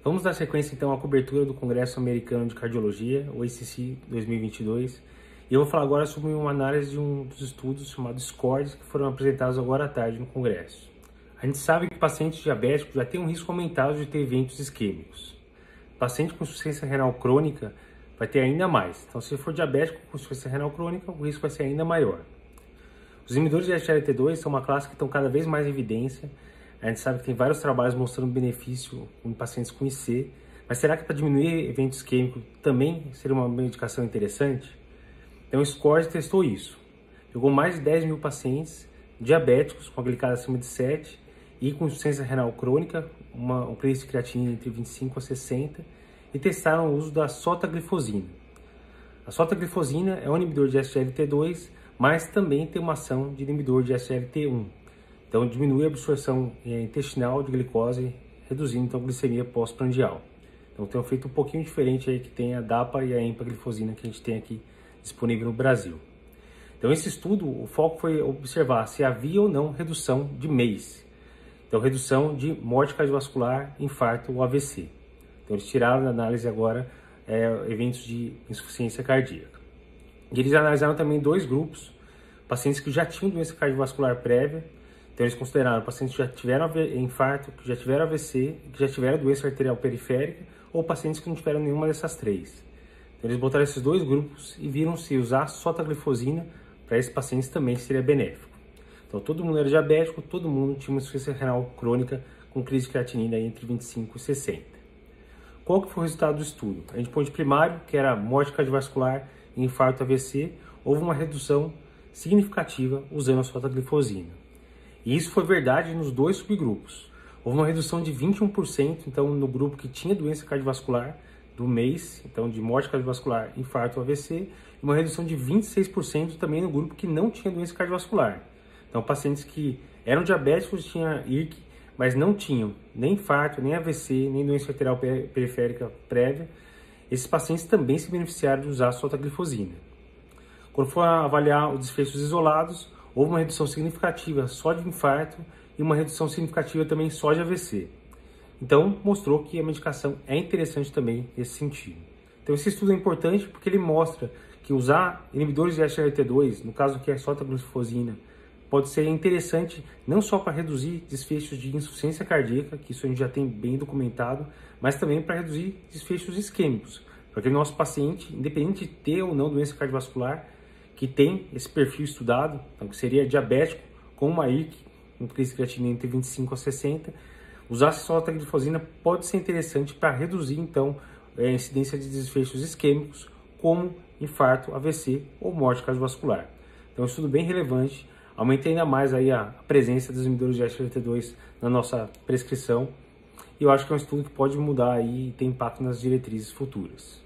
Vamos dar sequência então à cobertura do Congresso Americano de Cardiologia, o ACC 2022, e eu vou falar agora sobre uma análise de um dos estudos chamados SCORES, que foram apresentados agora à tarde no Congresso. A gente sabe que pacientes diabéticos já têm um risco aumentado de ter eventos isquêmicos. Paciente com insuficiência renal crônica vai ter ainda mais. Então, se for diabético com insuficiência renal crônica, o risco vai ser ainda maior. Os inibidores de SGLT2 são uma classe que estão cada vez mais em evidência. A gente sabe que tem vários trabalhos mostrando benefício em pacientes com IC, mas será que para diminuir evento isquêmico também seria uma medicação interessante? Então o SCORES testou isso. Pegou mais de 10 mil pacientes diabéticos com a glicada acima de 7 e com insuficiência renal crônica, um índice de creatinina entre 25 a 60, e testaram o uso da sotaglifosina. A sotaglifosina é um inibidor de SGLT2, mas também tem uma ação de inibidor de SGLT1. Então diminui a absorção intestinal de glicose, reduzindo então a glicemia pós-prandial. Então tem um efeito um pouquinho diferente aí que tem a DAPA e a empaglifosina que a gente tem aqui disponível no Brasil. Então esse estudo, o foco foi observar se havia ou não redução de MACE. Então redução de morte cardiovascular, infarto ou AVC. Então eles tiraram da análise agora eventos de insuficiência cardíaca. E eles analisaram também dois grupos, pacientes que já tinham doença cardiovascular prévia. Então eles consideraram pacientes que já tiveram infarto, que já tiveram AVC, que já tiveram doença arterial periférica, ou pacientes que não tiveram nenhuma dessas três. Então eles botaram esses dois grupos e viram se usar sotaglifosina para esses pacientes também seria benéfico. Então todo mundo era diabético, todo mundo tinha uma insuficiência renal crônica com crise de creatinina entre 25 e 60. Qual que foi o resultado do estudo? A gente pôde primário, que era morte cardiovascular e infarto AVC, houve uma redução significativa usando a sotaglifosina. E isso foi verdade nos dois subgrupos. Houve uma redução de 21%, então, no grupo que tinha doença cardiovascular, do MACE, então de morte cardiovascular, infarto ou AVC, e uma redução de 26% também no grupo que não tinha doença cardiovascular. Então, pacientes que eram diabéticos, tinham IRC, mas não tinham nem infarto, nem AVC, nem doença arterial periférica prévia, esses pacientes também se beneficiaram de usar a sotaglifosina. Quando for avaliar os desfechos isolados, houve uma redução significativa só de infarto e uma redução significativa também só de AVC. Então, mostrou que a medicação é interessante também nesse sentido. Então, esse estudo é importante porque ele mostra que usar inibidores de SGLT2, no caso que é sotaglifosina, pode ser interessante não só para reduzir desfechos de insuficiência cardíaca, que isso a gente já tem bem documentado, mas também para reduzir desfechos isquêmicos, para aquele nosso paciente, independente de ter ou não doença cardiovascular, que tem esse perfil estudado, então, que seria diabético com uma IRC, com crise de creatinina entre 25 a 60, usar a sotaglifosina pode ser interessante para reduzir então a incidência de desfechos isquêmicos, como infarto, AVC ou morte cardiovascular. Então é um estudo bem relevante, aumenta ainda mais aí a presença dos inibidores de SGLT2 na nossa prescrição, e eu acho que é um estudo que pode mudar aí e ter impacto nas diretrizes futuras.